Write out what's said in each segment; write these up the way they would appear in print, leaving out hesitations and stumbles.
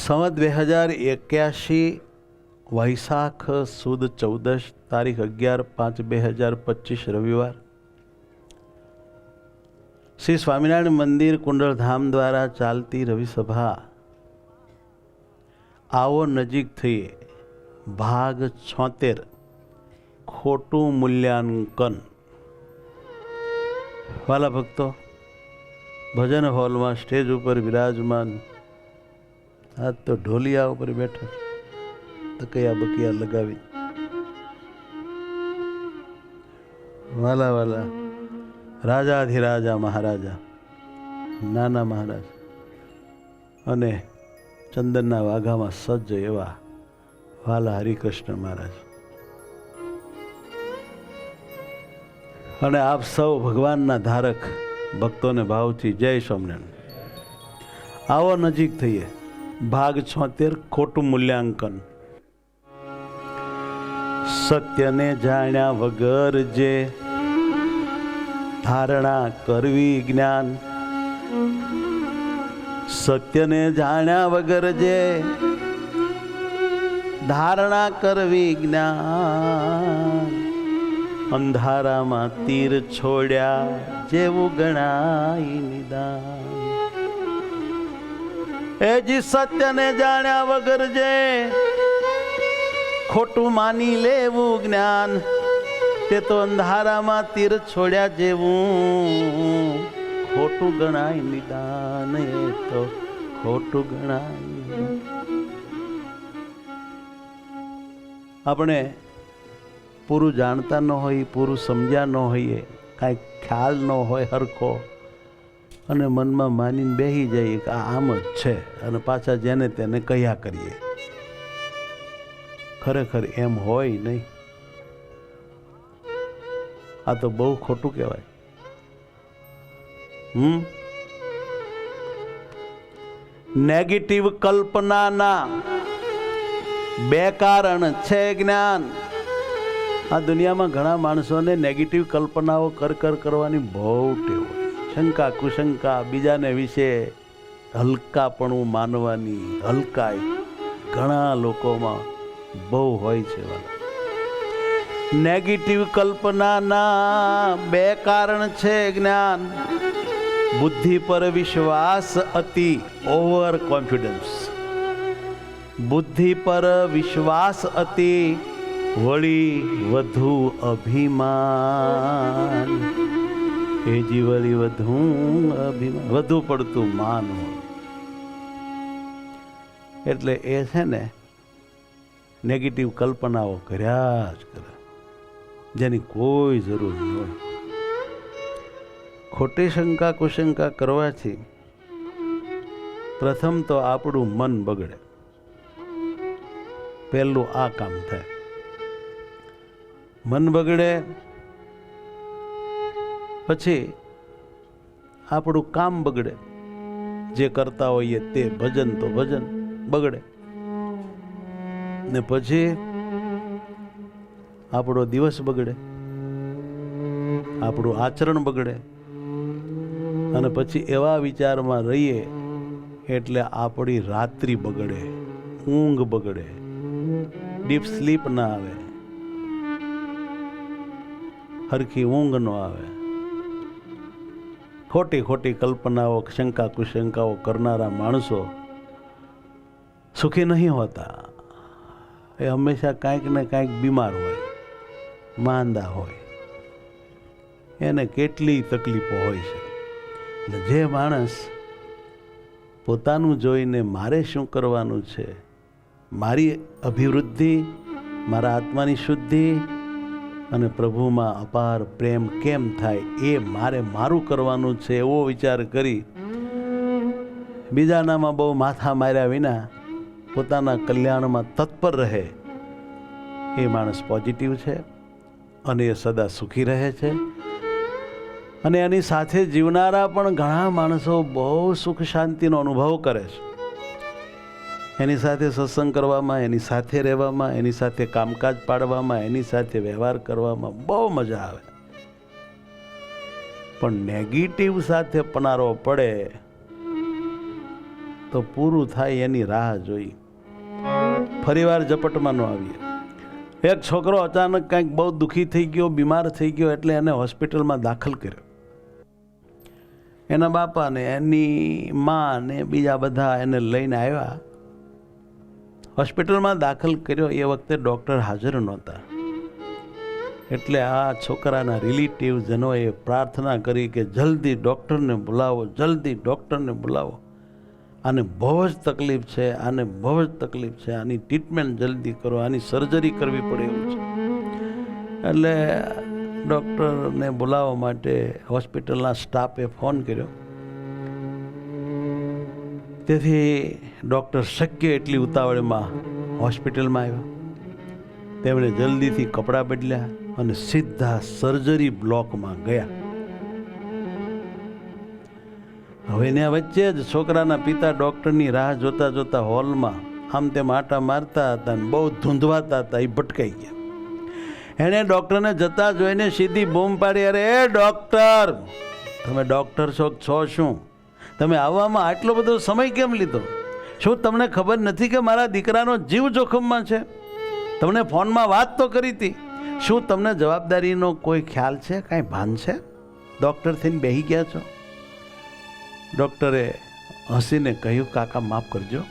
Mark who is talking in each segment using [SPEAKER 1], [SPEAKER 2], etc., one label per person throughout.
[SPEAKER 1] સંવત 2081 વૈશાખ સુદ 14 તારીખ 11/5/2025 રવિવાર શ્રી સ્વામિનારાયણ મંદિર કુંડળધામ દ્વારા ચાલતી રવિસભા આવો નજીક થઈએ ભાગ 76 ખોટું મૂલ્યાંકન. વાલા ભક્તો, ભજન હોલમાં સ્ટેજ ઉપર વિરાજમાન આજ તો ઢોલિયા ઉપર બેઠા તકૈયા બકૈયા લગાવી વાલા વાલા રાજાધિરાજા મહારાજા નાના મહારાજ અને ચંદનના વાઘામાં સજ્જ એવા વાલા હરિકૃષ્ણ મહારાજ અને આપ સૌ ભગવાનના ધારક ભક્તોને ભાવથી જય સ્વામિનારાયણ. આવો નજીક થઈએ ભાગ 76 ખોટું મૂલ્યાંકન. સત્યને જાણ્યા વગર જે ધારણા કરવી જ્ઞાન. સત્યને જાણ્યા વગર જે ધારણા કરવી જ્ઞાન. અંધારામાં તીર છોડ્યા જેવું ગણાય નિદાન. એ જી સત્યને જાણ્યા વગર જે ખોટું માની લેવું જ્ઞાન. તે તો અંધારામાં તીર છોડ્યા જેવું ખોટું ગણાય નિદાન. એ તો ખોટું ગણાય. આપણે પૂરું જાણતા ન હોય, પૂરું સમજ્યા ન હોઈએ, કાંઈ ખ્યાલ ન હોય હરખો, અને મનમાં માનીને બેસી જઈએ કે આ આમ જ છે, અને પાછા જેને તેને કહ્યા કરીએ. ખરેખર એમ હોય નહીં. આ તો બહુ ખોટું કહેવાય. નેગેટિવ કલ્પનાના બે કારણ છે જ્ઞાન. આ દુનિયામાં ઘણા માણસોને નેગેટિવ કલ્પનાઓ કરવાની બહુ ટેવ હોય. શંકા કુશંકા, બીજાને વિશે હલકાપણું માનવાની હલકાઈ ઘણા લોકોમાં બહુ હોય છે. નેગેટિવ કલ્પનાના બે કારણ છે જ્ઞાન. બુદ્ધિ પર વિશ્વાસ અતિ, ઓવર કોન્ફિડન્સ. બુદ્ધિ પર વિશ્વાસ અતિ, વળી વધુ અભિમાન. એ જીવળી વધુ અભિમાન, વધુ પડતું માન હોય. એટલે એ છે ને નેગેટિવ કલ્પનાઓ કર્યા જ કરે, જેની કોઈ જરૂર ન હોય. ખોટી શંકા કુશંકા કરવાથી પ્રથમ તો આપણું મન બગડે. પહેલું આ કામ થાય. મન બગડે, પછી આપણું કામ બગડે. જે કરતા હોઈએ તે ભજન તો ભજન બગડે, ને પછી આપણો દિવસ બગડે, આપણું આચરણ બગડે, અને પછી એવા વિચારમાં રહીએ એટલે આપણી રાત્રિ બગડે, ઊંઘ બગડે, ડીપ સ્લીપ ના આવે, હરખી ઊંઘ ન આવે. ખોટી ખોટી કલ્પનાઓ, શંકા કુશંકાઓ કરનારા માણસો સુખી નહીં હોતા. એ હંમેશા કાંઈક ને કાંઈક બીમાર હોય, માંદા હોય, એને કેટલી તકલીફો હોય છે. જે માણસ પોતાનું જોઈને મારે શું કરવાનું છે, મારી અભિવૃદ્ધિ, મારા આત્માની શુદ્ધિ અને પ્રભુમાં અપાર પ્રેમ કેમ થાય, એ મારે મારું કરવાનું છે એવો વિચાર કરી બીજાનામાં બહુ માથા માર્યા વિના પોતાના કલ્યાણમાં તત્પર રહે, એ માણસ પોઝિટિવ છે અને એ સદા સુખી રહે છે. અને એની સાથે જીવનારા પણ ઘણા માણસો બહુ સુખ શાંતિનો અનુભવ કરે છે. એની સાથે સત્સંગ કરવામાં, એની સાથે રહેવામાં, એની સાથે કામકાજ પાડવામાં, એની સાથે વ્યવહાર કરવામાં બહુ મજા આવે. પણ નેગેટિવ સાથે પનારો પડે તો પૂરું થાય એની રાહ જોઈ. ફરીવાર ઝપટમાં ન આવીએ. એક છોકરો અચાનક કંઈક બહુ દુઃખી થઈ ગયો, બીમાર થઈ ગયો, એટલે એને હોસ્પિટલમાં દાખલ કર્યો. એના બાપા ને એની મા ને બીજા બધા એને લઈને આવ્યા. હોસ્પિટલમાં દાખલ કર્યો એ વખતે ડૉક્ટર હાજર નહોતા. એટલે આ છોકરાના રિલેટિવજનોએ પ્રાર્થના કરી કે જલ્દી ડૉક્ટરને બોલાવો, જલ્દી ડૉક્ટરને બોલાવો. આને બહુ જ તકલીફ છે, આને બહુ જ તકલીફ છે, આની ટ્રીટમેન્ટ જલ્દી કરો, આની સર્જરી કરવી પડે એવું છે. એટલે ડૉક્ટરને બોલાવવા માટે હોસ્પિટલના સ્ટાફે ફોન કર્યો. તેથી ડૉક્ટર શક્ય એટલી ઉતાવળમાં હોસ્પિટલમાં આવ્યા. તેમણે જલ્દીથી કપડાં બદલ્યા અને સીધા સર્જરી બ્લોકમાં ગયા. હવે એના વચ્ચે જ છોકરાના પિતા ડૉક્ટરની રાહ જોતા જોતા હોલમાં આમ તેમ આટા મારતા હતા અને બહુ ધૂંધવાતા હતા. એ ભટકાઈ ગયા. એણે ડૉક્ટરને જતા જોઈને સીધી બૂમ પાડી, અરે એ ડૉક્ટર, તમે ડૉક્ટર છો શું? તમે આવવામાં આટલો બધો સમય કેમ લીધો? શું તમને ખબર નથી કે મારા દીકરાનો જીવ જોખમમાં છે? તમને ફોનમાં વાત તો કરી હતી. શું તમને જવાબદારીનો કોઈ ખ્યાલ છે, કાંઈ ભાન છે? ડૉક્ટર થઈને બેસી ગયા છો. ડૉક્ટરે હસીને કહ્યું, કાકા માફ કરજો,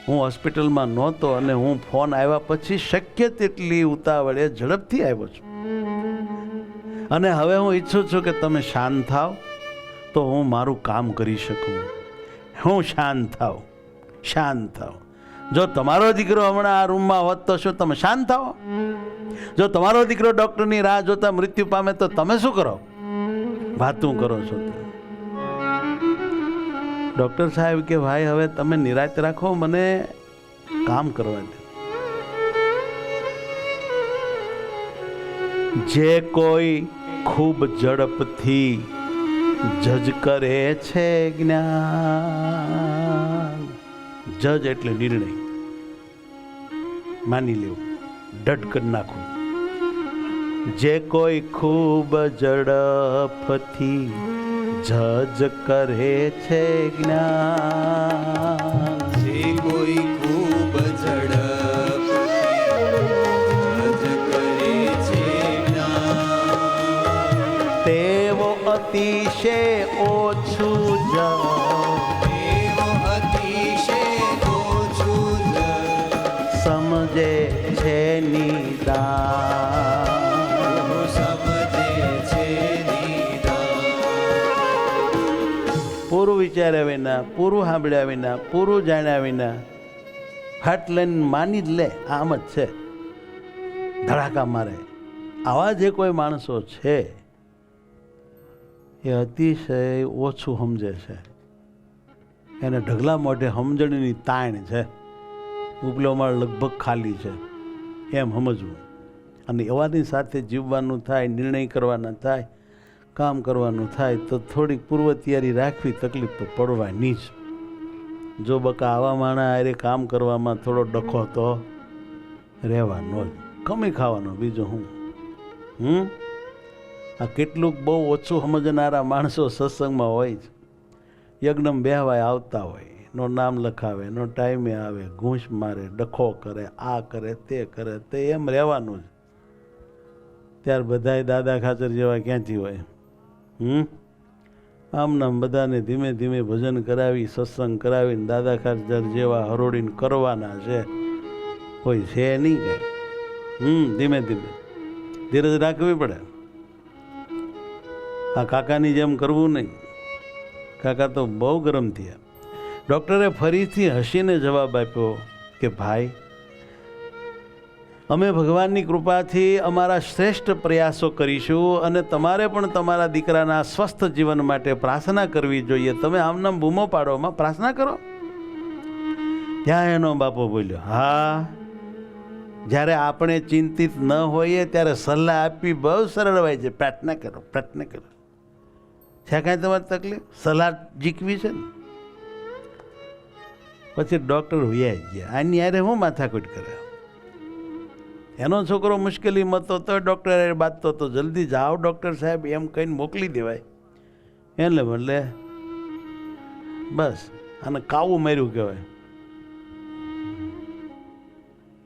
[SPEAKER 1] હું હોસ્પિટલમાં નહોતો અને હું ફોન આવ્યા પછી શક્ય તેટલી ઉતાવળે ઝડપથી આવ્યો છું. અને હવે હું ઈચ્છું છું કે તમે શાંત થાવ તો હું મારું કામ કરી શકું. હું શાંત થાવ. જો તમારો દીકરો હમણાં આ રૂમમાં હોત તો શું તમે શાંત થાવ? જો તમારો દીકરો ડૉક્ટરની રાહ જોતા મૃત્યુ પામે તો તમે શું કરો? વાતું કરો છો. ડૉક્ટર સાહેબ કે ભાઈ હવે તમે નિરાંત રાખો, મને કામ કરવા દે. જે કોઈ ખૂબ ઝડપથી જજ કરે છે જ્ઞાન. જજ એટલે નિર્ણય, માની લેવું, ડટ કરી નાખવું. જે કોઈ ખૂબ ઝડપથી જજ કરે છે જ્ઞાન.
[SPEAKER 2] જે કોઈ ખૂબ ઝડપથી જજ કરે છે જ્ઞાન.
[SPEAKER 1] તેવો અતિશય ઓછું સમજે છે નિદાન. પૂરું વિચાર્યા વિના, પૂરું સાંભળ્યા વિના, પૂરું જાણ્યા વિના હાટ લઈને માની જ લે આમ જ છે, ધડાકા મારે. આવા જે કોઈ માણસો છે એ અતિશય ઓછું સમજે છે. એને ઢગલા મોઢે સમજણની તાણ છે. ઉપલો માળ લગભગ ખાલી છે એમ સમજવું. અને એવાની સાથે જીવવાનું થાય, નિર્ણય કરવાના થાય, કામ કરવાનું થાય તો થોડીક પૂર્વ તૈયારી રાખવી, તકલીફ તો પડવાની જ. જો બકા આવા માણા અરે કામ કરવામાં થોડો ડખો તો રહેવાનો જ, કમી ખાવાનો, બીજું હું. આ કેટલુંક બહુ ઓછું સમજનારા માણસો સત્સંગમાં હોય જ. યજ્ઞમાં બેહવાય આવતા હોય, નો નામ લખાવે, નો ટાઈમે આવે, ઘૂંસ મારે, ડખો કરે, આ કરે, તે કરે, તે એમ રહેવાનું જ. ત્યાર બધાય દાદા ખાચર જેવા ક્યાંથી હોય? આમ નામ બધાને ધીમે ધીમે ભજન કરાવી, સત્સંગ કરાવીને દાદા ખાચર જેવા હરોડીને કરવાના છે. કોઈ છે નહીં કે ધીમે ધીમે ધીરજ રાખવી પડે. આ કાકાની જેમ કરવું નહીં. કાકા તો બહુ ગરમ થયા. ડૉક્ટરે ફરીથી હસીને જવાબ આપ્યો કે ભાઈ, અમે ભગવાનની કૃપાથી અમારા શ્રેષ્ઠ પ્રયાસો કરીશું અને તમારે પણ તમારા દીકરાના સ્વસ્થ જીવન માટે પ્રાર્થના કરવી જોઈએ. તમે આમનામ બૂમો પાડોમાં પ્રાર્થના કરો. ત્યાં એનો બાપો બોલ્યો, હા, જ્યારે આપણે ચિંતિત ન હોઈએ ત્યારે સલાહ આપવી બહુ સરળ હોય છે. પ્રાર્થના કરો, પ્રાર્થના કરો. છે કાંઈ તમારી તકલીફ? સલાહ જીકવી છે ને. પછી ડૉક્ટર વ્યાઈ ગયા. આની યારે હું માથાકૂટ કરે? એનો છોકરો મુશ્કેલીમાં તો ડૉક્ટર બાંધતો તો જલ્દી જાઓ ડૉક્ટર સાહેબ એમ કહીને મોકલી દેવાય. એટલે બદલે બસ આને કાવું માર્યું કહેવાય.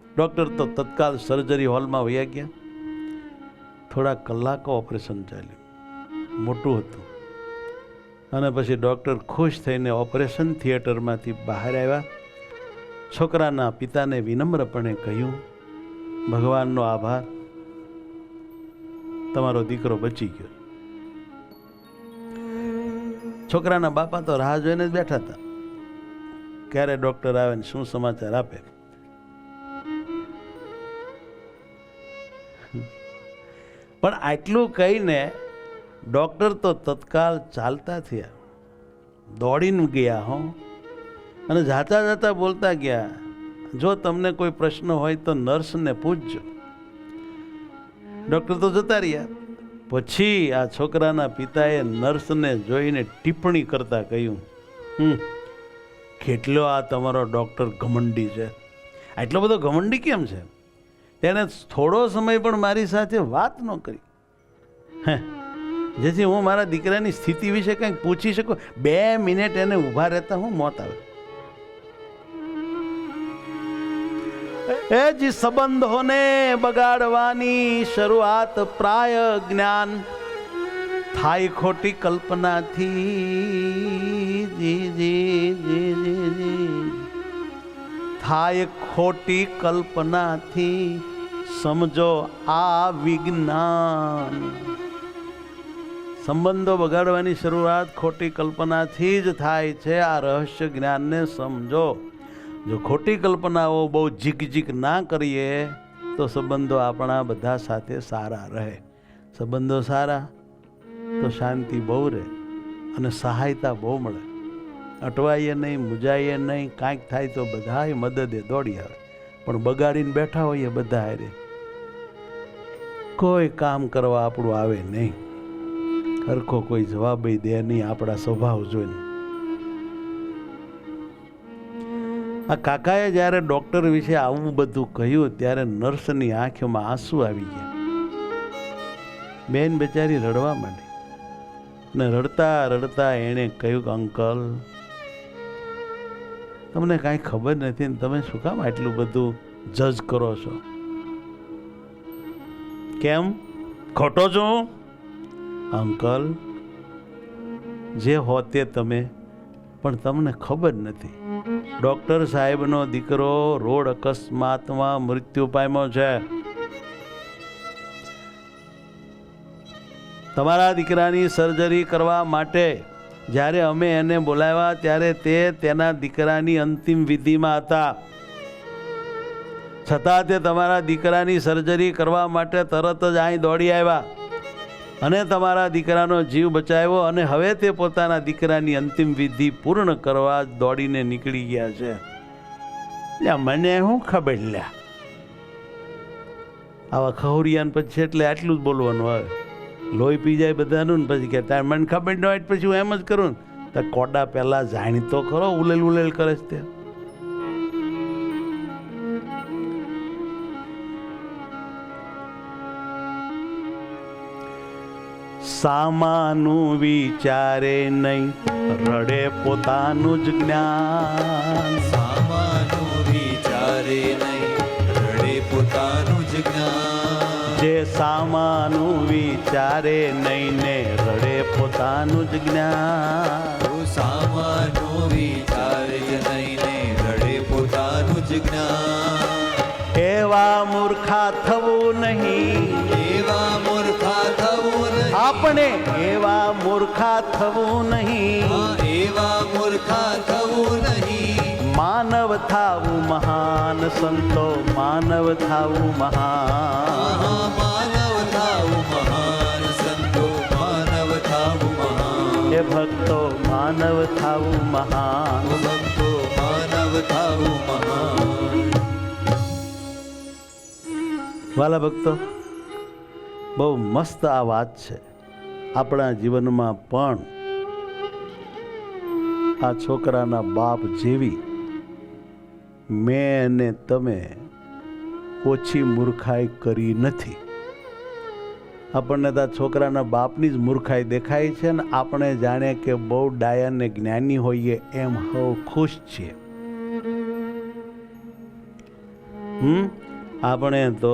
[SPEAKER 1] ડૉક્ટર તો તત્કાલ સર્જરી હોલમાં વયા ગયા. થોડા કલાકો ઓપરેશન ચાલ્યું, મોટું હતું. અને પછી ડૉક્ટર ખુશ થઈને ઓપરેશન થિયેટરમાંથી બહાર આવ્યા. છોકરાના પિતાને વિનમ્રપણે કહ્યું, ભગવાનનો આભાર, તમારો દીકરો બચી ગયો. છોકરાના બાપા તો રાહ જોઈને જ બેઠા હતા, ક્યારે ડૉક્ટર આવે ને શું સમાચાર આપે. પણ આટલું કહીને ડૉક્ટર તો તત્કાલ ચાલતા થયા, દોડીને ગયા હો, અને જાતા જાતા બોલતા ગયા, જો તમને કોઈ પ્રશ્ન હોય તો નર્સને પૂછજો. ડૉક્ટર તો જતા રહ્યા. પછી આ છોકરાના પિતાએ નર્સને જોઈને ટિપ્પણી કરતા કહ્યું, કેટલો આ તમારો ડૉક્ટર ઘમંડી છે. આટલો બધો ઘમંડી કેમ છે? તેને થોડો સમય પણ મારી સાથે વાત ન કરી, જેથી હું મારા દીકરાની સ્થિતિ વિશે કંઈક પૂછી શકું. 2 મિનિટ એને ઊભા રહેતા હું મોત આવે. એ જ સંબંધોને બગાડવાની શરૂઆત પ્રાય જ્ઞાન થાય ખોટી કલ્પનાથી. થાય ખોટી કલ્પનાથી, સમજો આ વિજ્ઞાન. સંબંધો બગાડવાની શરૂઆત ખોટી કલ્પનાથી જ થાય છે. આ રહસ્ય જ્ઞાનને સમજો. જો ખોટી કલ્પનાઓ બહુ જીક ના કરીએ તો સંબંધો આપણા બધા સાથે સારા રહે. સંબંધો સારા તો શાંતિ બહુ રહે અને સહાયતા બહુ મળે. અટવાઈએ નહીં, મૂંઝાઈએ નહીં. કાંઈક થાય તો બધાય મદદે દોડી આવે. પણ બગાડીને બેઠા હોઈએ બધા હારે, કોઈ કામ કરવા આપણું આવે નહીં. સરખો કોઈ જવાબ દે નહીં આપણા સ્વભાવ જોઈને. આ કાકાએ જ્યારે ડૉક્ટર વિશે આવું બધું કહ્યું ત્યારે નર્સની આંખોમાં આંસુ આવી ગયા. બેન બેચારી રડવા માંડી ને રડતા રડતા એણે કહ્યું કે અંકલ, તમને કાંઈ ખબર નથી ને તમે શું કામ આટલું બધું જજ કરો છો? કેમ ખોટો છું? અંકલ, જે હોતે તમે, પણ તમને ખબર નથી. ડૉક્ટર સાહેબનો દીકરો રોડ અકસ્માતમાં મૃત્યુ પામ્યો છે. તમારા દીકરાની સર્જરી કરવા માટે જ્યારે અમે એને બોલાવ્યા ત્યારે તે તેના દીકરાની અંતિમ વિધિમાં હતા. છતાં તે તમારા દીકરાની સર્જરી કરવા માટે તરત જ અહીં દોડી આવ્યા અને તમારા દીકરાનો જીવ બચાવ્યો. અને હવે તે પોતાના દીકરાની અંતિમ વિધિ પૂર્ણ કરવા દોડીને નીકળી ગયા છે. મને શું ખબર લ્યા, આવા ખહુરિયાન પછી એટલે આટલું જ બોલવાનું આવે. લોહી પી જાય બધાનું ને પછી કે તાર મને ખબર ન હોય પછી હું એમ જ કરું ને. તો કોડા પહેલા જાણી તો ખરો, ઉલેલ ઉલેલ કરે છે તે. સામાનું વિચારે નહીં, રડે પોતાનું જ જ્ઞાન.
[SPEAKER 2] સામાનું વિચારે નહીં, રડે પોતાનું જ જ્ઞાન.
[SPEAKER 1] જે સામાનું વિચારે નહીં ને રડે પોતાનું જ જ્ઞાન.
[SPEAKER 2] સામાનું વિચારે નહીં ને રડે પોતાનું જ જ્ઞાન.
[SPEAKER 1] એવા મૂર્ખા થવું નહીં,
[SPEAKER 2] એવા મૂર્ખા થવું નહીં.
[SPEAKER 1] આપણે એવા મૂર્ખા થવું નહીં.
[SPEAKER 2] એવા મૂર્ખા થવું નહીં.
[SPEAKER 1] માનવ થાવું મહાન સંતો, માનવ થાવું મહાન.
[SPEAKER 2] માનવ થાવું મહાન સંતો, માનવ થાવું મહાન.
[SPEAKER 1] એ ભક્તો માનવ થાવું મહાન.
[SPEAKER 2] ભક્તો માનવ થાવું મહાન.
[SPEAKER 1] વાલા ભક્તો, બહુ મસ્ત આ વાત છે. આપણા જીવનમાં પણ આ છોકરાના બાપ જેવી મેં અને તમે ઓછી મૂર્ખાઈ કરી નથી. આપણને તો આ છોકરાના બાપની જ મૂર્ખાઈ દેખાય છે ને આપણે જાણે કે બહુ ડાયા ને જ્ઞાની હોઈએ એમ હવ ખુશ છીએ. આપણે તો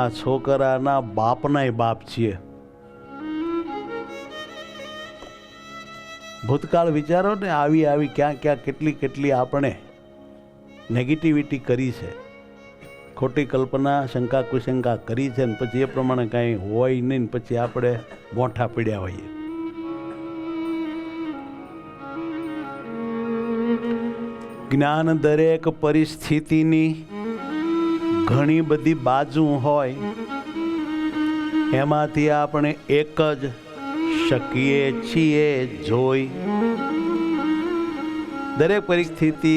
[SPEAKER 1] આ છોકરાના બાપનાય બાપ છીએ. ભૂતકાળ વિચારો ને, આવી ક્યાં કેટલી આપણે નેગેટિવિટી કરી છે, ખોટી કલ્પના શંકા કુશંકા કરી છે, ને પછી એ પ્રમાણે કાંઈ હોય નહીં, પછી આપણે મોઠા પીડ્યા હોઈએ. જ્ઞાન દરેક પરિસ્થિતિની ઘણી બધી બાજુ હોય, એમાંથી આપણે એક જ શકીએ છીએ જોઈ. દરેક પરિસ્થિતિ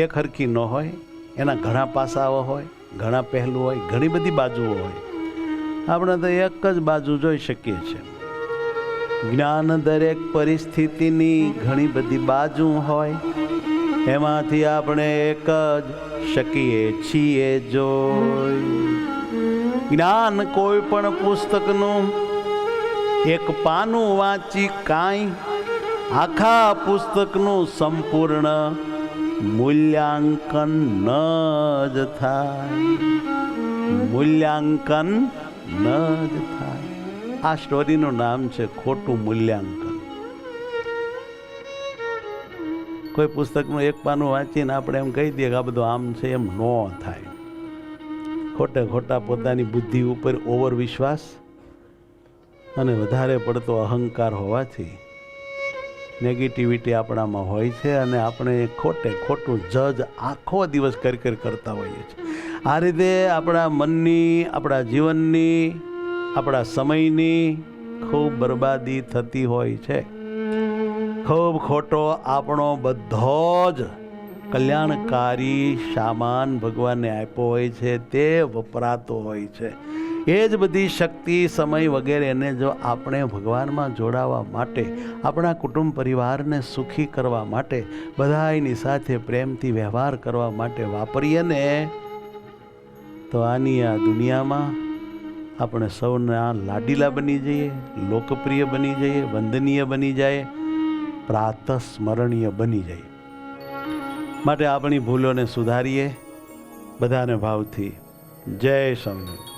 [SPEAKER 1] એક હરખી ન હોય, એના ઘણા પાસાઓ હોય, ઘણા પહેલું હોય, ઘણી બધી બાજુઓ હોય. આપણે તો એક જ બાજુ જોઈ શકીએ છીએ. જ્ઞાન દરેક પરિસ્થિતિની ઘણી બધી બાજુ હોય, એમાંથી આપણે એક જ શકીએ છીએ જોઈ. જ્ઞાન કોઈ પણ પુસ્તકનું એક પાનું વાંચી કાંઈ આખા પુસ્તકનું સંપૂર્ણ મૂલ્યાંકન ન જ થાય. મૂલ્યાંકન ન જ થાય. આ સ્ટોરીનું નામ છે ખોટું મૂલ્યાંકન. કોઈ પુસ્તકનું એક પાનું વાંચીને આપણે એમ કહી દઈએ કે આ બધું આમ છે, એમ ન થાય. ખોટા પોતાની બુદ્ધિ ઉપર ઓવર વિશ્વાસ અને વધારે પડતો અહંકાર હોવાથી નેગેટિવિટી આપણામાં હોય છે, અને આપણે ખોટું જજ આખો દિવસ કરતા હોઈએ છીએ. આ રીતે આપણા મનની, આપણા જીવનની, આપણા સમયની ખૂબ બરબાદી થતી હોય છે. ખૂબ ખોટો આપણો બધો જ કલ્યાણકારી સામાન ભગવાને આપ્યો હોય છે તે વપરાતો હોય છે. એ જ બધી શક્તિ, સમય વગેરેને જો આપણે ભગવાનમાં જોડાવા માટે, આપણા કુટુંબ પરિવારને સુખી કરવા માટે, બધાની સાથે પ્રેમથી વ્યવહાર કરવા માટે વાપરીએ ને, તો આની આ દુનિયામાં આપણે સૌના લાડીલા બની જઈએ, લોકપ્રિય બની જઈએ, વંદનીય બની જાય, પ્રાતઃસ્મરણીય બની જાય. માટે આપણી ભૂલોને સુધારીએ. બધાને ભાવથી જય સ્વામિનારાયણ.